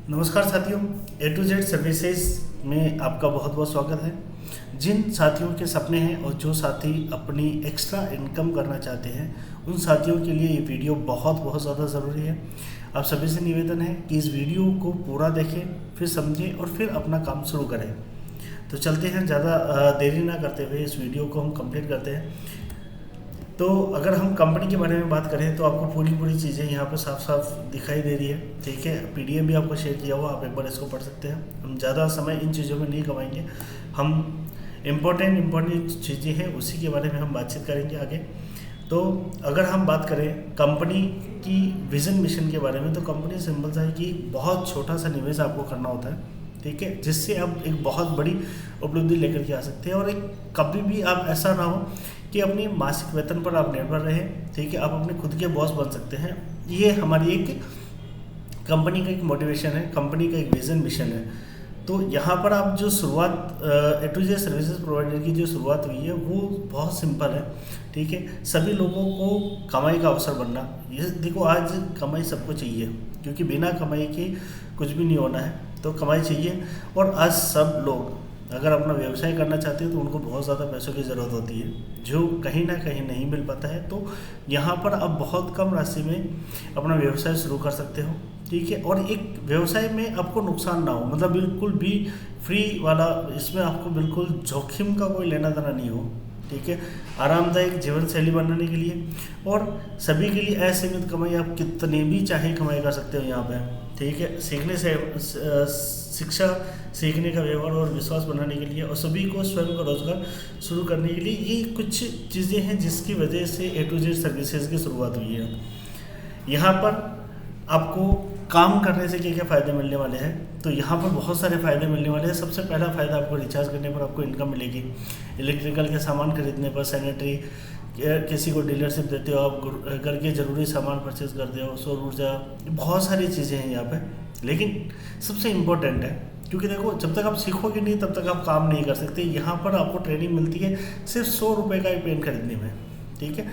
नमस्कार साथियों, A to Z services में आपका बहुत बहुत स्वागत है। जिन साथियों के सपने हैं और जो साथी अपनी एक्स्ट्रा इनकम करना चाहते हैं उन साथियों के लिए ये वीडियो बहुत बहुत ज़्यादा ज़रूरी है। आप सभी से निवेदन है कि इस वीडियो को पूरा देखें, फिर समझें और फिर अपना काम शुरू करें। तो चलते हैं, ज़्यादा देरी ना करते हुए इस वीडियो को हम कंप्लीट करते हैं। तो अगर हम कंपनी के बारे में बात करें तो आपको पूरी चीज़ें यहाँ पर साफ साफ दिखाई दे रही है। ठीक है, पीडीएफ भी आपको शेयर किया हुआ, आप एक बार इसको पढ़ सकते हैं। हम ज़्यादा समय इन चीज़ों में नहीं कमाएंगे, हम इम्पोर्टेंट चीज़ें हैं उसी के बारे में हम बातचीत करेंगे आगे। तो अगर हम बात करें कंपनी की विज़न मिशन के बारे में, तो कंपनी सिंपल सा है कि बहुत छोटा सा निवेश आपको करना होता है। ठीक है, जिससे आप एक बहुत बड़ी उपलब्धि लेकर के आ सकते हैं। और एक कभी भी आप ऐसा ना हो कि अपनी मासिक वेतन पर आप निर्भर रहें। ठीक है, आप अपने खुद के बॉस बन सकते हैं। ये हमारी एक कंपनी का एक मोटिवेशन है, कंपनी का एक विज़न मिशन है। तो यहाँ पर आप जो शुरुआत A to Z services provider की जो शुरुआत हुई है वो बहुत सिंपल है। ठीक है, सभी लोगों को कमाई का अवसर बनना। ये देखो, आज कमाई सबको चाहिए, क्योंकि बिना कमाई के कुछ भी नहीं होना है। तो कमाई चाहिए, और आज सब लोग अगर अपना व्यवसाय करना चाहते हैं तो उनको बहुत ज़्यादा पैसों की ज़रूरत होती है, जो कहीं ना कहीं नहीं मिल पाता है। तो यहाँ पर आप बहुत कम राशि में अपना व्यवसाय शुरू कर सकते हो। ठीक है, और एक व्यवसाय में आपको नुकसान ना हो, मतलब बिल्कुल भी फ्री वाला, इसमें आपको बिल्कुल जोखिम का कोई लेना देना नहीं हो। ठीक है, आरामदायक जीवन शैली बनाने के लिए और सभी के लिए असीमित कमाई, आप कितनी भी चाहे कमाई कर सकते हो यहाँ पे। ठीक है, शिक्षा सीखने का व्यवहार और विश्वास बनाने के लिए, और सभी को स्वयं का रोजगार शुरू करने के लिए, ये कुछ चीज़ें हैं जिसकी वजह से A to Z सर्विसेज की शुरुआत हुई है। यहाँ पर आपको काम करने से क्या क्या फ़ायदे मिलने वाले हैं, तो यहाँ पर बहुत सारे फ़ायदे मिलने वाले हैं। सबसे पहला फ़ायदा, आपको रिचार्ज करने पर आपको इनकम मिलेगी। इलेक्ट्रिकल के सामान खरीदने पर, सैनिटरी, किसी को डीलरशिप देते हो, आप घर के ज़रूरी सामान परचेज करते हो, सौर ऊर्जा, बहुत सारी चीज़ें हैं यहाँ पे। लेकिन सबसे इम्पोर्टेंट है, क्योंकि देखो, जब तक आप सीखोगे नहीं तब तक आप काम नहीं कर सकते। यहाँ पर आपको ट्रेनिंग मिलती है सिर्फ 100 रुपये का एक पेन खरीदने में। ठीक है,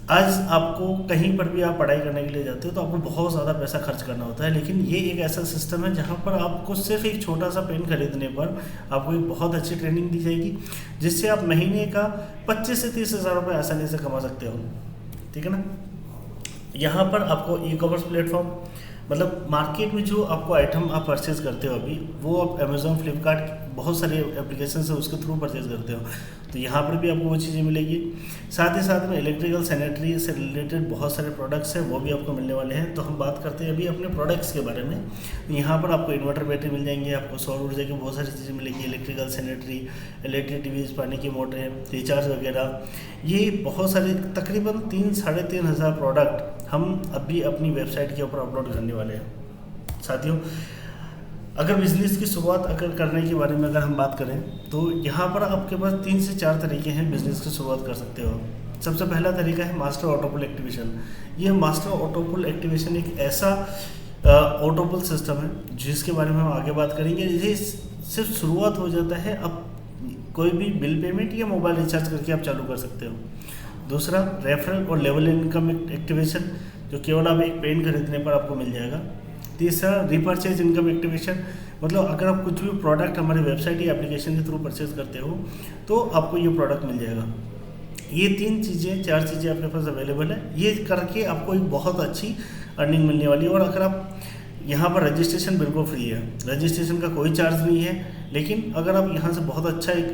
आज आपको कहीं पर भी आप पढ़ाई करने के लिए जाते हो तो आपको बहुत ज़्यादा पैसा खर्च करना होता है, लेकिन ये एक ऐसा सिस्टम है जहाँ पर आपको सिर्फ एक छोटा सा पेन खरीदने पर आपको एक बहुत अच्छी ट्रेनिंग दी जाएगी, जिससे आप महीने का 25 से 30 हज़ार रुपये आसानी से कमा सकते हो। ठीक है ना। यहाँ पर आपको ई-कॉमर्स प्लेटफॉर्म, मतलब मार्केट में जो आपको आइटम आप परचेज़ करते हो अभी, वो आप अमेज़ॉन, फ्लिपकार्ट, बहुत सारे एप्लीकेशन से उसके थ्रू परचेज़ करते हो, तो यहाँ पर भी आपको वो चीज़ें मिलेगी। साथ ही साथ में इलेक्ट्रिकल, सैनिटरी से रिलेटेड बहुत सारे प्रोडक्ट्स हैं, वो भी आपको मिलने वाले हैं। तो हम बात करते हैं अभी अपने प्रोडक्ट्स के बारे में। यहाँ पर आपको इन्वर्टर बैटरी मिल जाएंगे, आपको सौर ऊर्जा की बहुत सारी चीज़ें मिलेंगी, इलेक्ट्रिकल, सैनिटरी, इलेक्ट्रिक टीवीज़, पानी की मोटरें, रिचार्ज वगैरह, ये बहुत सारे तकरीबन 3-3.5 हज़ार प्रोडक्ट हम अभी अपनी वेबसाइट के ऊपर अपलोड करने वाले हैं। साथियों, अगर बिज़नेस की शुरुआत अगर करने के बारे में अगर हम बात करें तो यहाँ पर आपके पास 3 से 4 तरीके हैं बिज़नेस की शुरुआत कर सकते हो। सबसे पहला तरीका है मास्टर ऑटोपुल एक्टिवेशन। ये मास्टर ऑटोपुल एक्टिवेशन एक ऐसा ऑटोपुल सिस्टम है जिसके बारे में हम आगे बात करेंगे। ये सिर्फ शुरुआत हो जाता है, अब कोई भी बिल पेमेंट या मोबाइल रिचार्ज करके आप चालू कर सकते हो। दूसरा, रेफरल और लेवल इनकम एक्टिवेशन, जो केवल आप एक पेन खरीदने पर आपको मिल जाएगा। तीसरा, रिपर्चेज इनकम एक्टिवेशन, मतलब अगर आप कुछ भी प्रोडक्ट हमारे वेबसाइट या एप्लीकेशन के थ्रू परचेज करते हो तो आपको ये प्रोडक्ट मिल जाएगा। ये 4 चीज़ें आपके पास अवेलेबल है। ये करके आपको एक बहुत अच्छी अर्निंग मिलने वाली है। और अगर आप यहाँ पर रजिस्ट्रेशन बिल्कुल फ्री है, रजिस्ट्रेशन का कोई चार्ज नहीं है। लेकिन अगर आप यहाँ से बहुत अच्छा एक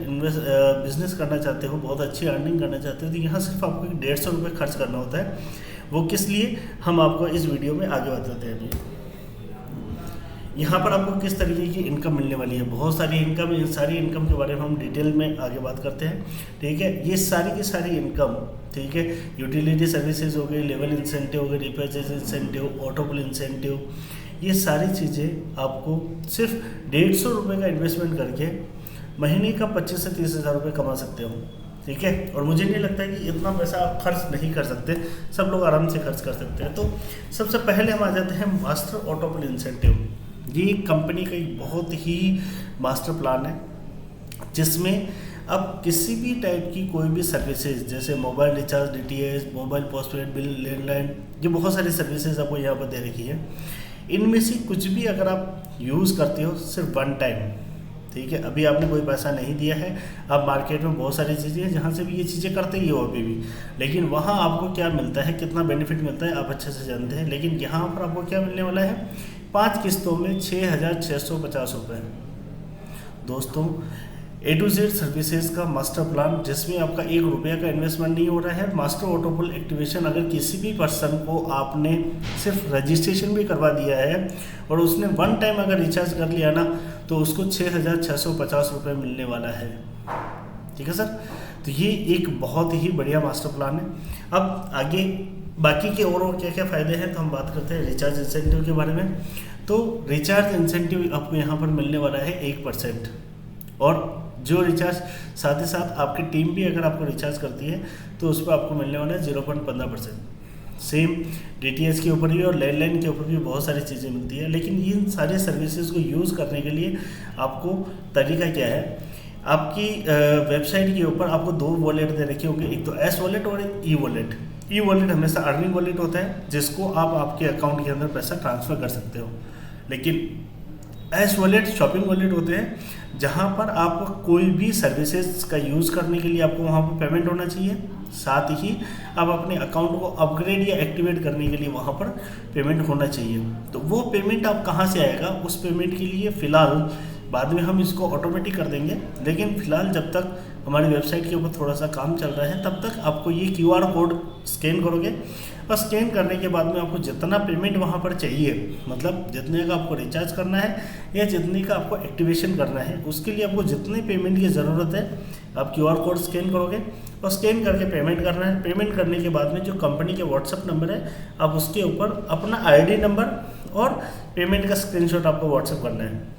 बिजनेस करना चाहते हो, बहुत अच्छी अर्निंग करना चाहते हो, तो यहाँ सिर्फ आपको 150 रुपये खर्च करना होता है। वो किस लिए, हम आपको इस वीडियो में आगे बताते हैं। अभी यहाँ पर आपको किस तरीके की इनकम मिलने वाली है, बहुत सारी इनकम, इन सारी इनकम के बारे में हम डिटेल में आगे बात करते हैं। ठीक है, ये सारी की सारी इनकम, ठीक है, यूटिलिटी सर्विसेज हो गई, लेवल इंसेंटिव हो गई, रिपर्चेज इंसेंटिव, ऑटोपुल इंसेंटिव, ये सारी चीज़ें आपको सिर्फ 150 रुपये का इन्वेस्टमेंट करके महीने का 25 से 30 हज़ार रुपये कमा सकते हो। ठीक है, और मुझे नहीं लगता कि इतना पैसा आप खर्च नहीं कर सकते, सब लोग आराम से खर्च कर सकते हैं। तो सबसे पहले हम आ जाते हैं मास्टर ऑटोपुल इंसेंटिव। ये कंपनी का एक बहुत ही मास्टर प्लान है, जिसमें अब किसी भी टाइप की कोई भी सर्विसेज, जैसे mobile recharge, DTH, mobile postpaid bill, landline, ये बहुत सारी सर्विसेज आपको यहाँ पर दे रखी है। इनमें से कुछ भी अगर आप यूज़ करते हो सिर्फ वन टाइम, ठीक है, अभी आपने कोई पैसा नहीं दिया है, अब मार्केट में बहुत सारी चीज़ें हैं जहाँ से भी ये चीज़ें करते ही हो अभी भी, लेकिन वहाँ आपको क्या मिलता है, कितना बेनिफिट मिलता है आप अच्छे से जानते हैं। लेकिन यहाँ पर आपको क्या मिलने वाला है, 5 किस्तों में 6,650 रुपये। दोस्तों A to Z सर्विसेज का मास्टर प्लान, जिसमें आपका 1 रुपया का इन्वेस्टमेंट नहीं हो रहा है। मास्टर ऑटो पुल एक्टिवेशन अगर किसी भी पर्सन को आपने सिर्फ रजिस्ट्रेशन भी करवा दिया है और उसने वन टाइम अगर रिचार्ज कर लिया ना, तो उसको 6,650 रुपये मिलने वाला है। ठीक है सर, तो ये एक बहुत ही बढ़िया मास्टर प्लान है। अब आगे बाकी के और क्या क्या फ़ायदे हैं, तो हम बात करते हैं रिचार्ज इंसेंटिव के बारे में। तो रिचार्ज इंसेंटिव आपको यहाँ पर मिलने वाला है 1%, और जो रिचार्ज साथ ही साथ आपकी टीम भी अगर आपको रिचार्ज करती है तो उस पर आपको मिलने वाला है 0.15%। सेम DTH के ऊपर भी और लैंडलाइन के ऊपर भी बहुत सारी चीज़ें मिलती है। लेकिन इन सारे सर्विसेज को यूज़ करने के लिए आपको तरीका क्या है, आपकी वेबसाइट के ऊपर आपको 2 वॉलेट दे रखे होंगे, एक तो S वॉलेट और एक E वॉलेट। E वॉलेट हमेशा अर्निंग वॉलेट होता है, जिसको आप आपके अकाउंट के अंदर पैसा ट्रांसफ़र कर सकते हो। लेकिन S वॉलेट शॉपिंग वॉलेट होते हैं, जहाँ पर आप कोई भी सर्विसेज का यूज़ करने के लिए आपको वहाँ पर पेमेंट होना चाहिए, साथ ही आप अपने अकाउंट को अपग्रेड या एक्टिवेट करने के लिए वहाँ पर पेमेंट होना चाहिए। तो वो पेमेंट आप कहाँ से आएगा, उस पेमेंट के लिए फ़िलहाल बाद में हम इसको ऑटोमेटिक कर देंगे, लेकिन फ़िलहाल जब तक हमारी वेबसाइट के ऊपर थोड़ा सा काम चल रहा है तब तक आपको ये QR कोड स्कैन करोगे, और स्कैन करने के बाद में आपको जितना पेमेंट वहाँ पर चाहिए, मतलब जितने का आपको रिचार्ज करना है या जितने का आपको एक्टिवेशन करना है, उसके लिए आपको जितने पेमेंट की ज़रूरत है आप QR कोड स्कैन करोगे और स्कैन करके पेमेंट करना है। पेमेंट करने के बाद में जो कंपनी के व्हाट्सअप नंबर है, आप उसके ऊपर अपना ID नंबर और पेमेंट का स्क्रीनशॉट आपको व्हाट्सअप करना है।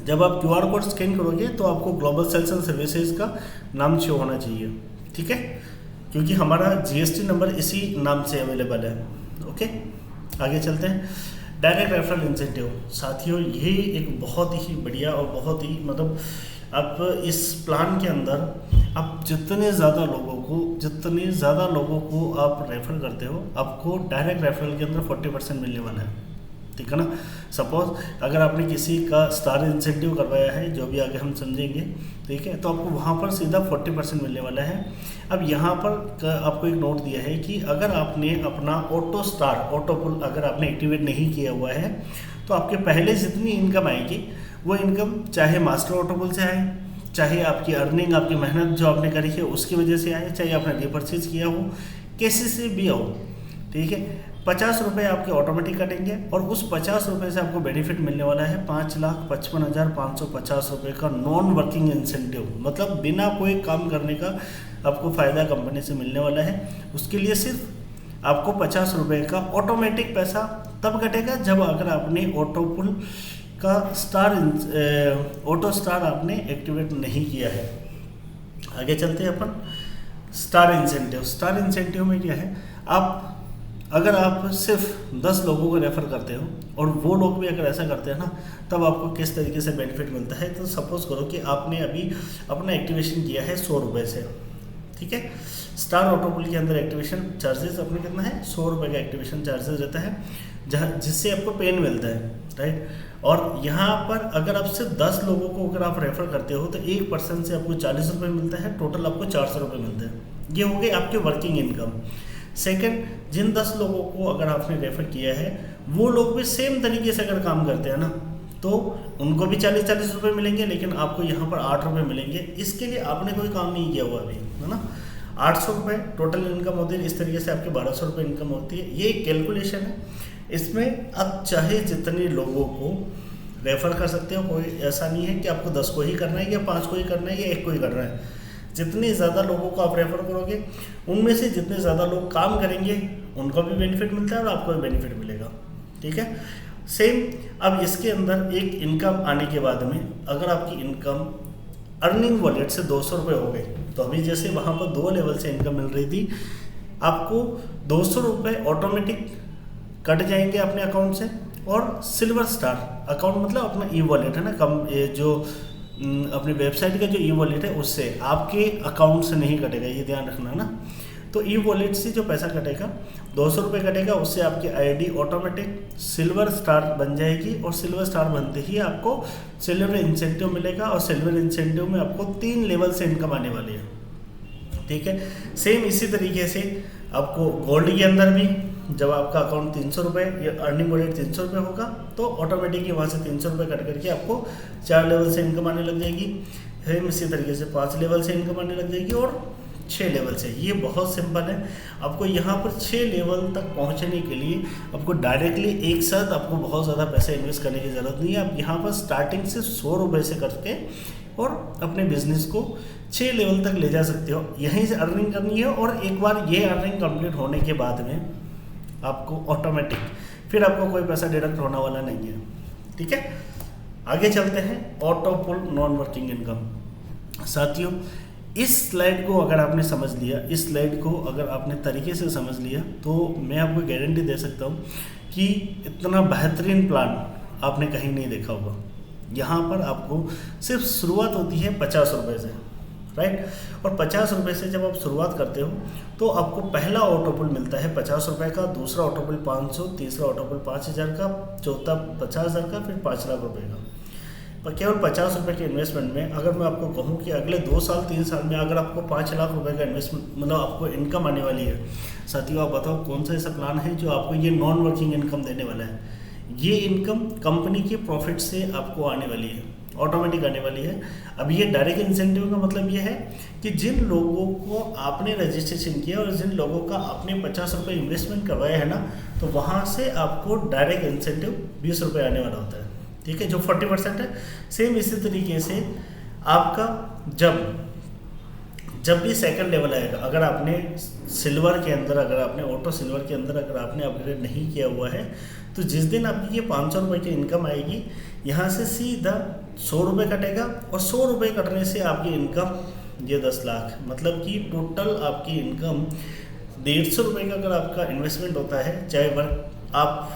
जब आप QR कोड स्कैन करोगे तो आपको ग्लोबल सेल्स एंड सर्विसेज का नाम शो होना चाहिए, ठीक है, क्योंकि हमारा GST नंबर इसी नाम से अवेलेबल है। ओके, आगे चलते हैं। डायरेक्ट रेफरल इंसेंटिव, साथियों ये एक बहुत ही बढ़िया और बहुत ही मतलब आप इस प्लान के अंदर आप जितने ज़्यादा लोगों को आप रेफर करते हो, आपको डायरेक्ट रेफरल के अंदर 40% मिलने वाला है, ठीक है ना। सपोज अगर आपने किसी का स्टार इंसेंटिव करवाया है, जो भी आगे हम समझेंगे, ठीक है, तो आपको वहाँ पर सीधा 40% मिलने वाला है। अब यहाँ पर आपको एक नोट दिया है कि अगर आपने अपना ऑटो पुल अगर आपने एक्टिवेट नहीं किया हुआ है, तो आपके पहले जितनी इनकम आएगी वो इनकम चाहे मास्टर ऑटो पुल से आए, चाहे आपकी अर्निंग, आपकी मेहनत जो आपने करी है उसकी वजह से आए, चाहे आपने रिपर्चेज किया हो, कैसे से भी हो, ठीक है, 50 रुपये आपके ऑटोमेटिक कटेंगे और उस 50 रुपये से आपको बेनिफिट मिलने वाला है 5,55,550 रुपये का नॉन वर्किंग इंसेंटिव, मतलब बिना कोई काम करने का आपको फ़ायदा कंपनी से मिलने वाला है। उसके लिए सिर्फ आपको 50 रुपये का ऑटोमेटिक पैसा तब कटेगा जब अगर आपने ऑटो पुल का ऑटो स्टार आपने एक्टिवेट नहीं किया है। आगे चलते हैं अपन स्टार इंसेंटिव में क्या है, अगर आप सिर्फ 10 लोगों को रेफ़र करते हो और वो लोग भी अगर ऐसा करते हैं ना, तब आपको किस तरीके से बेनिफिट मिलता है। तो सपोज़ करो कि आपने अभी अपना एक्टिवेशन किया है 100 रुपये से, ठीक है। स्टार ऑटो पुल के अंदर एक्टिवेशन चार्जेस अपने कितना है, 100 रुपये का एक्टिवेशन चार्जेस रहता है, जिससे आपको पेन मिलता है, राइट। और यहाँ पर अगर आप सिर्फ 10 लोगों को अगर आप रेफ़र करते हो तो 1% से आपको 40 रुपये मिलता है, टोटल आपको 400 रुपये मिलते हैं। ये हो गए आपके वर्किंग इनकम। सेकंड, जिन 10 लोगों को अगर आपने रेफ़र किया है वो लोग भी सेम तरीके से अगर काम करते हैं ना, तो उनको भी 40 रुपये मिलेंगे, लेकिन आपको यहाँ पर 8 रुपये मिलेंगे। इसके लिए आपने कोई काम नहीं किया हुआ अभी, है ना। 800 रुपये टोटल इनकम होती है, इस तरीके से आपके 1200 रुपये इनकम होती है। ये एक कैलकुलेशन है, इसमें आप चाहे जितने लोगों को रेफ़र कर सकते हो, कोई ऐसा नहीं है कि आपको 10 को ही करना है या 5 को ही करना है या 1 को ही करना है। जितने ज़्यादा लोगों को आप रेफ़र करोगे, उनमें से जितने ज़्यादा लोग काम करेंगे उनको भी बेनिफिट मिलता है और आपको भी बेनिफिट मिलेगा, ठीक है। सेम अब इसके अंदर एक इनकम आने के बाद में अगर आपकी इनकम अर्निंग वॉलेट से 200 रुपये हो गई, तो अभी जैसे वहाँ पर 2 लेवल से इनकम मिल रही थी, आपको 200 रुपये ऑटोमेटिक कट जाएंगे अपने अकाउंट से, और सिल्वर स्टार अकाउंट मतलब अपना ई वॉलेट है ना, जो अपनी वेबसाइट का जो ई वॉलेट है उससे आपके अकाउंट से नहीं कटेगा, ये ध्यान रखना ना। तो ई वॉलेट से जो पैसा कटेगा 200 रुपये कटेगा, उससे आपकी आईडी ऑटोमेटिक सिल्वर स्टार बन जाएगी और सिल्वर स्टार बनते ही आपको सिल्वर इंसेंटिव मिलेगा और सिल्वर इंसेंटिव में आपको 3 लेवल से इनकम आने वाली है। ठीक है, सेम इसी तरीके से आपको गोल्ड के अंदर भी जब आपका अकाउंट 300 रुपये या अर्निंग वॉलेट 300 रुपये होगा तो ऑटोमेटिकली वहाँ से 300 रुपये कट करके आपको 4 लेवल से इनकम आने लग जाएगी। सेम इसी तरीके से 5 लेवल से इनकम आने लग जाएगी और 6 लेवल से। ये बहुत सिंपल है। आपको यहाँ पर 6 लेवल तक पहुँचने के लिए आपको डायरेक्टली एक साथ आपको बहुत ज़्यादा पैसे इन्वेस्ट करने की ज़रूरत नहीं है। आप यहाँ पर स्टार्टिंग से 100 रुपये से करके और अपने बिजनेस को 6 लेवल तक ले जा सकते हो। यहीं से अर्निंग करनी है और एक बार ये अर्निंग कंप्लीट होने के बाद में आपको ऑटोमेटिक फिर आपको कोई पैसा डिडक्ट होने वाला नहीं है। ठीक है, आगे चलते हैं। ऑटो पुल नॉन वर्किंग इनकम। साथियों, इस स्लाइड को अगर आपने समझ लिया, इस स्लाइड को अगर आपने तरीके से समझ लिया तो मैं आपको गारंटी दे सकता हूँ कि इतना बेहतरीन प्लान आपने कहीं नहीं देखा होगा। यहाँ पर आपको सिर्फ शुरुआत होती है 50 रुपये से, राइट। और 50 रुपये से जब आप शुरुआत करते हो तो आपको पहला ऑटोपुल मिलता है 50 रुपये का, दूसरा ऑटोपुल 500, तीसरा ऑटोपुल 5000 का, चौथा 50,000 का, फिर 5 लाख रुपये का। पर केवल 50 रुपये के इन्वेस्टमेंट में अगर मैं आपको कहूँ कि अगले 2 साल 3 साल में अगर आपको 5 लाख रुपये का इन्वेस्टमेंट मतलब आपको इनकम आने वाली है, साथियों आप बताओ कौन सा ऐसा प्लान है जो आपको ये नॉन वर्किंग इनकम देने वाला है। ये इनकम कंपनी के प्रॉफिट से आपको आने वाली है, ऑटोमेटिक आने वाली है। अब ये डायरेक्ट इंसेंटिव का मतलब ये है कि जिन लोगों को आपने रजिस्ट्रेशन किया और जिन लोगों का आपने 50 रुपये इन्वेस्टमेंट करवाया है ना, तो वहाँ से आपको डायरेक्ट इंसेंटिव 20 रुपये आने वाला होता है। ठीक है, जो 40% है। सेम इसी तरीके से आपका जब भी सेकंड लेवल आएगा, अगर आपने सिल्वर के अंदर, अगर आपने ऑटो सिल्वर के अंदर अगर आपने अपग्रेड नहीं किया हुआ है, तो जिस दिन आपकी ये 500 रुपये की इनकम आएगी, यहाँ से सीधा 100 रुपये कटेगा और 100 रुपये कटने से आपकी इनकम ये 10 लाख, मतलब कि टोटल आपकी इनकम 150 रुपये का अगर आपका इन्वेस्टमेंट होता है, चाहे वर्क आप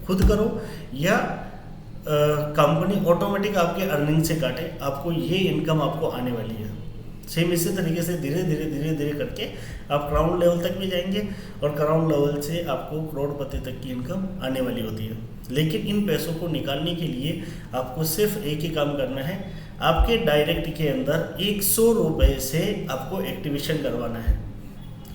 खुद करो या कंपनी ऑटोमेटिक आपके अर्निंग से काटे, आपको ये इनकम आपको आने वाली है। सेम इसी तरीके से धीरे धीरे करके आप क्राउन लेवल तक भी जाएंगे और क्राउन लेवल से आपको करोड़पति तक की इनकम आने वाली होती है। लेकिन इन पैसों को निकालने के लिए आपको सिर्फ एक ही काम करना है, आपके डायरेक्ट के अंदर 100 रुपये से आपको एक्टिवेशन करवाना है।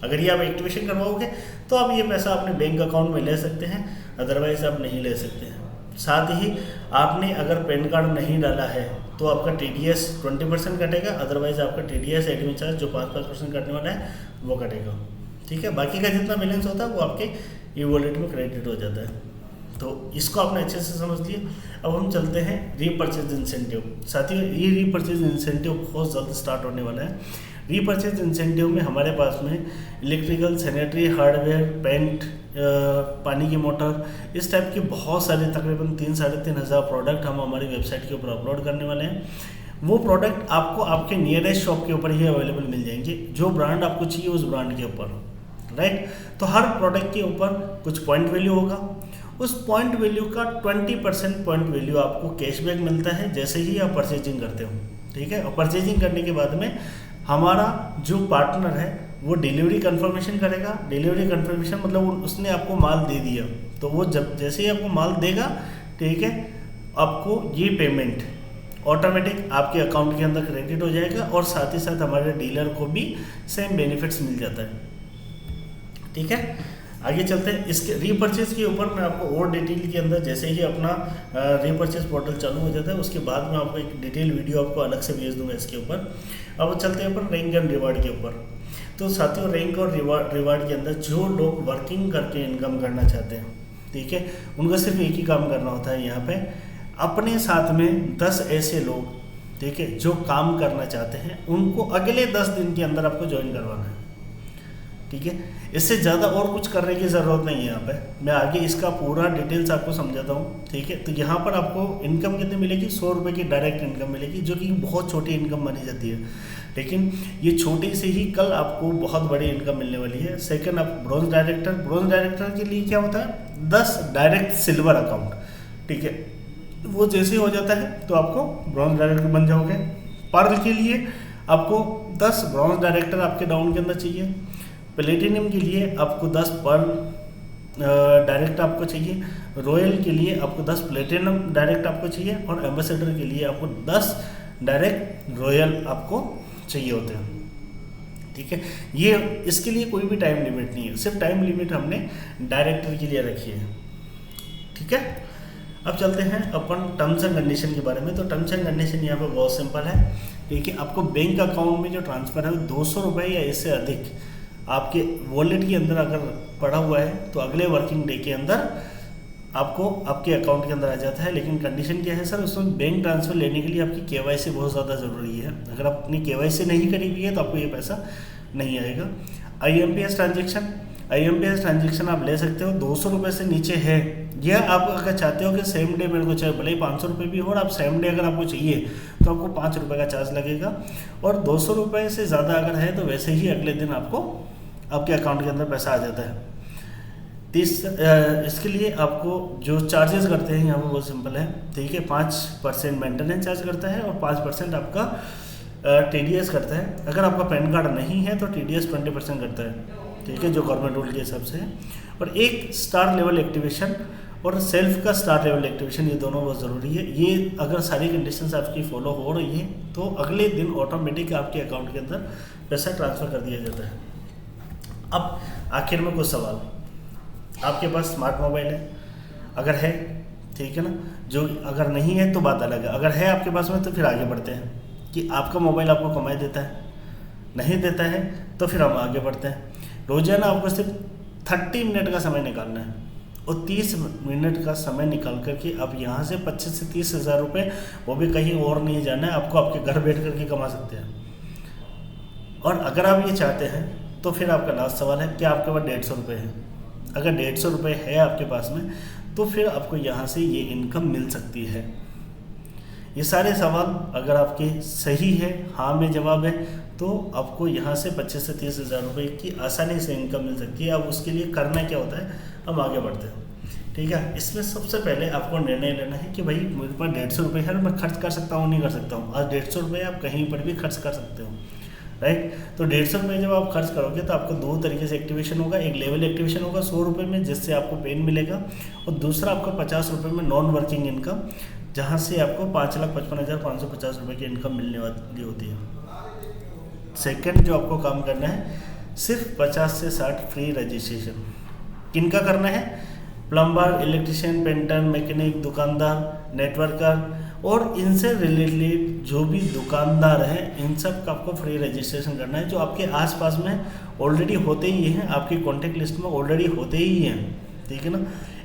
अगर ये आप एक्टिवेशन करवाओगे तो आप ये पैसा अपने बैंक अकाउंट में ले सकते हैं, अदरवाइज आप नहीं ले सकते हैं। साथ ही आपने अगर पैन कार्ड नहीं डाला है तो आपका TDS 20% कटेगा, अदरवाइज आपका TDS एडमिन चार्ज जो 5% कटने वाला है वो कटेगा। ठीक है, बाकी का जितना बैलेंस होता है वो आपके ई वॉलेट में क्रेडिट हो जाता है। तो इसको आपने अच्छे से समझ लिया। अब हम चलते हैं रीपरचेज इंसेंटिव। साथियों, ये रीपरचेज इंसेंटिव बहुत जल्द स्टार्ट होने वाला है। रीपरचेज इंसेंटिव में हमारे पास में इलेक्ट्रिकल, सैनिटरी, हार्डवेयर, पेंट, पानी की मोटर, इस टाइप के बहुत सारे तकरीबन 3-3.5 हज़ार प्रोडक्ट हम हमारी वेबसाइट के ऊपर अपलोड करने वाले हैं। वो प्रोडक्ट आपको आपके नियरेस्ट शॉप के ऊपर ही अवेलेबल मिल जाएंगे, जो ब्रांड आपको चाहिए उस ब्रांड के ऊपर, राइट। तो हर प्रोडक्ट के ऊपर कुछ पॉइंट वैल्यू होगा, उस पॉइंट वैल्यू का 20% पॉइंट वैल्यू आपको कैशबैक मिलता है जैसे ही आप परचेजिंग करते हो। ठीक है, और परचेजिंग करने के बाद में हमारा जो पार्टनर है वो डिलीवरी कंफर्मेशन करेगा। डिलीवरी कंफर्मेशन मतलब उसने आपको माल दे दिया, तो वो जब जैसे ही आपको माल देगा, ठीक है, आपको ये पेमेंट ऑटोमेटिक आपके अकाउंट के अंदर क्रेडिट हो जाएगा और साथ ही साथ हमारे डीलर को भी सेम बेनिफिट्स मिल जाता है। ठीक है, आगे चलते हैं। इसके रीपरचेज के ऊपर मैं आपको और डिटेल के अंदर जैसे ही अपना रीपरचेज पोर्टल चालू हो जाता है उसके बाद मैं आपको एक डिटेल वीडियो आपको अलग से भेज दूंगा इसके ऊपर। अब चलते हैं अपन रैंक एंड रिवार्ड के ऊपर। तो साथियों, रैंक और रिवार्ड के अंदर जो लोग वर्किंग करके इनकम करना चाहते हैं, ठीक है, उनको सिर्फ एक ही काम करना होता है। यहाँ पे अपने साथ में 10 ऐसे लोग, ठीक है, जो काम करना चाहते हैं, उनको अगले 10 दिन के अंदर आपको ज्वाइन करवाना है। ठीक है, इससे ज़्यादा और कुछ करने की ज़रूरत नहीं है। यहाँ पे मैं आगे इसका पूरा डिटेल्स आपको समझाता हूँ। ठीक है, तो यहाँ पर आपको इनकम कितनी मिलेगी? 100 रुपये की डायरेक्ट इनकम मिलेगी, जो कि बहुत छोटी इनकम मानी जाती है, लेकिन ये छोटी से ही कल आपको बहुत बड़ी इनकम मिलने वाली है। सेकंड, आप ब्रॉन्ज डायरेक्टर के लिए क्या होता है? 10 डायरेक्ट सिल्वर अकाउंट। ठीक है, वो जैसे हो जाता है तो आपको ब्रॉन्ज डायरेक्टर बन जाओगे। पर्ल के लिए आपको 10 ब्रॉन्ज डायरेक्टर आपके डाउन के अंदर चाहिए। प्लेटिनम के लिए आपको 10 पर्ल डायरेक्ट आपको चाहिए, रॉयल के लिए आपको 10 प्लेटिनम डायरेक्ट आपको चाहिए, और एम्बेसडर के लिए आपको 10 डायरेक्ट रॉयल आपको चाहिए होते हैं। ठीक है, ये इसके लिए कोई भी टाइम लिमिट नहीं है, सिर्फ टाइम लिमिट हमने डायरेक्टर के लिए रखी है। ठीक है, अब चलते हैं अपन टर्म्स एंड कंडीशन के बारे में। तो टर्म्स एंड कंडीशन यहाँ पर बहुत सिंपल है। ठीक है, आपको बैंक अकाउंट में जो ट्रांसफ़र है वो 200 रुपये या इससे अधिक आपके वॉलेट के अंदर अगर पड़ा हुआ है तो अगले वर्किंग डे के अंदर आपको आपके अकाउंट के अंदर आ जाता है। लेकिन कंडीशन क्या है सर, उसमें बैंक ट्रांसफ़र लेने के लिए आपकी केवाईसी बहुत ज़्यादा ज़रूरी है। अगर आप अपनी केवाईसी नहीं करी हुई है तो आपको ये पैसा नहीं आएगा। IMPS ट्रांजेक्शन आप ले सकते हो, 200 रुपये से नीचे है। यह आप अगर चाहते हो कि सेम डे मेरे को चाहे भले ही 500 रुपये भी हो, और आप सेम डे अगर आपको चाहिए तो आपको 5 रुपये का चार्ज लगेगा, और 200 रुपये से ज़्यादा अगर है तो वैसे ही अगले दिन आपको आपके अकाउंट के अंदर पैसा आ जाता है। इसके लिए आपको जो चार्जेस करते हैं यहाँ पर बहुत सिंपल है। ठीक है, 5% मेंटेनेंस चार्ज करता है और 5% आपका TDS करता है। अगर आपका पैन कार्ड नहीं है तो TDS 20% करता है। ठीक है, जो गवर्नमेंट रूल के हिसाब से है। और एक स्टार लेवल एक्टिवेशन और सेल्फ का स्टार लेवल एक्टिवेशन, ये दोनों बहुत ज़रूरी है। ये अगर सारी कंडीशंस आपकी फॉलो हो रही है तो अगले दिन ऑटोमेटिक आपके अकाउंट के अंदर पैसा ट्रांसफ़र कर दिया जाता है। अब आखिर में कुछ सवाल, आपके पास स्मार्ट मोबाइल है? अगर है, ठीक है ना, जो अगर नहीं है तो बात अलग है। अगर है आपके पास में तो फिर आगे बढ़ते हैं कि आपका मोबाइल आपको कमाई देता है, नहीं देता है तो फिर हम आगे बढ़ते हैं। रोज़ाना आपको सिर्फ 30 मिनट का समय निकालना है, और 30 मिनट का समय निकाल करके आप यहाँ से 25 से 30 हज़ार रुपये, वो भी कहीं और नहीं जाना है, आपको आपके घर बैठ करके कमा सकते हैं। और अगर आप ये चाहते हैं तो फिर आपका लास्ट सवाल है कि आपके पास 150 रुपये है। अगर 150 रुपये है आपके पास में तो फिर आपको यहाँ से ये इनकम मिल सकती है। ये सारे सवाल अगर आपके सही है, हाँ में जवाब है, तो आपको यहाँ से 25 से 30 हज़ार रुपये की आसानी से इनकम मिल सकती है। अब उसके लिए करना क्या होता है, हम आगे बढ़ते हैं। ठीक है, इसमें सबसे पहले आपको निर्णय लेना है कि भाई मेरे पास 150 रुपये है, मैं खर्च कर सकता हूँ नहीं कर सकता हूँ। आज 150 रुपये आप कहीं पर भी खर्च कर सकते हो, राइट। तो 150 रुपये जब आप खर्च करोगे तो आपको 2 तरीके से एक्टिवेशन होगा। एक लेवल एक्टिवेशन होगा 100 रुपये में, जिससे आपको पेन मिलेगा, और दूसरा आपका 50 रुपये में नॉन वर्किंग इनकम, जहाँ से आपको 5,55,550 रुपये की इनकम मिलने वाली होती है। सेकंड जो आपको काम करना है, सिर्फ 50 से 60 फ्री रजिस्ट्रेशन। किनका करना है? प्लम्बर, इलेक्ट्रिशियन, पेंटर, मैकेनिक, दुकानदार, नेटवर्कर और इनसे रिलेटेड जो भी दुकानदार हैं, इन सब का आपको फ्री रजिस्ट्रेशन करना है। जो आपके आसपास में ऑलरेडी होते ही हैं, आपकी कॉन्टैक्ट लिस्ट में ऑलरेडी होते ही हैं, ठीक है ना।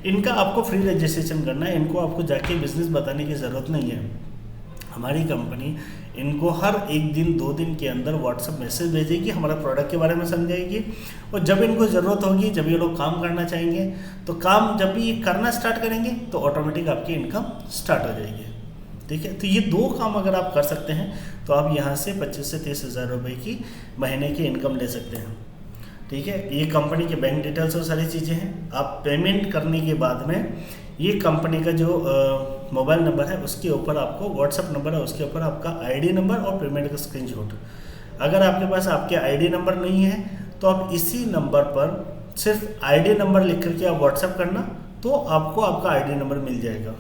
इनका आपको फ्री रजिस्ट्रेशन करना है। इनको आपको जाके बिजनेस बताने की ज़रूरत नहीं है। हमारी कंपनी इनको हर 1 दिन 2 दिन के अंदर व्हाट्सएप मैसेज भेजेगी, हमारा प्रोडक्ट के बारे में समझाएगी, और जब इनको ज़रूरत होगी, जब ये लोग काम करना चाहेंगे, तो काम जब भी ये करना स्टार्ट करेंगे तो ऑटोमेटिक आपकी इनकम स्टार्ट हो जाएगी। ठीक है, तो ये 2 काम अगर आप कर सकते हैं तो आप यहाँ से 25 से 30 हज़ार रुपये की महीने की इनकम ले सकते हैं। ठीक है, ये कंपनी के बैंक डिटेल्स और सारी चीज़ें हैं। आप पेमेंट करने के बाद में ये कंपनी का जो मोबाइल नंबर है उसके ऊपर आपको व्हाट्सअप नंबर है, उसके ऊपर आपका आईडी नंबर और पेमेंट का स्क्रीनशॉट। अगर आपके पास आपके आईडी नंबर नहीं है तो आप इसी नंबर पर सिर्फ आईडी नंबर लिख करके आप व्हाट्सअप करना, तो आपको आपका आईडी नंबर मिल जाएगा।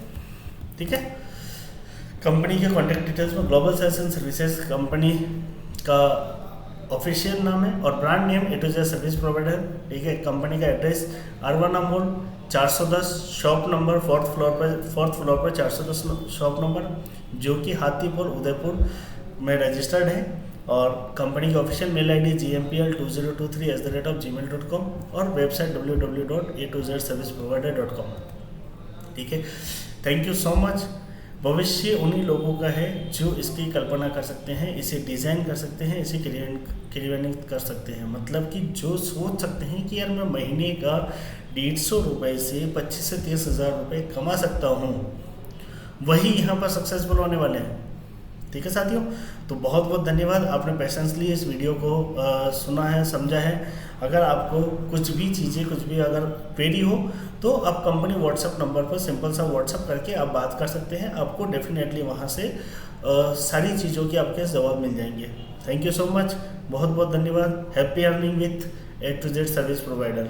ठीक है, कंपनी के कॉन्टैक्ट डिटेल्स में global sales and services company का ऑफिशियल नाम है, और brand name A to Z service provider. ठीक है, कंपनी का एड्रेस अरवाना mall 410 shop number 4th floor पर 410 शॉप नंबर, जो कि हाथीपुर उदयपुर में रजिस्टर्ड है। और कंपनी का ऑफिशियल मेल ID gmpl2023@gmail.com और वेबसाइट www.a2zserviceprovider.com। ठीक है, थैंक यू सो मच। भविष्य उन्हीं लोगों का है जो इसकी कल्पना कर सकते हैं, इसे डिज़ाइन कर सकते हैं, इसे क्रियान्वित कर सकते हैं। मतलब कि जो सोच सकते हैं कि यार मैं महीने का 150 रुपये से 25 से 30 हज़ार रुपये कमा सकता हूँ, वही यहाँ पर सक्सेसफुल होने वाले हैं। ठीक है साथियों, तो बहुत बहुत धन्यवाद, आपने पेशेंसली इस वीडियो को सुना है, समझा है। अगर आपको कुछ भी चीज़ें, कुछ भी अगर क्वेरी हो तो आप कंपनी व्हाट्सएप नंबर पर सिंपल सा व्हाट्सएप करके आप बात कर सकते हैं। आपको डेफिनेटली वहाँ से सारी चीज़ों के आपके जवाब मिल जाएंगे। थैंक यू सो मच, बहुत बहुत धन्यवाद। Happy earning with A to Z service provider.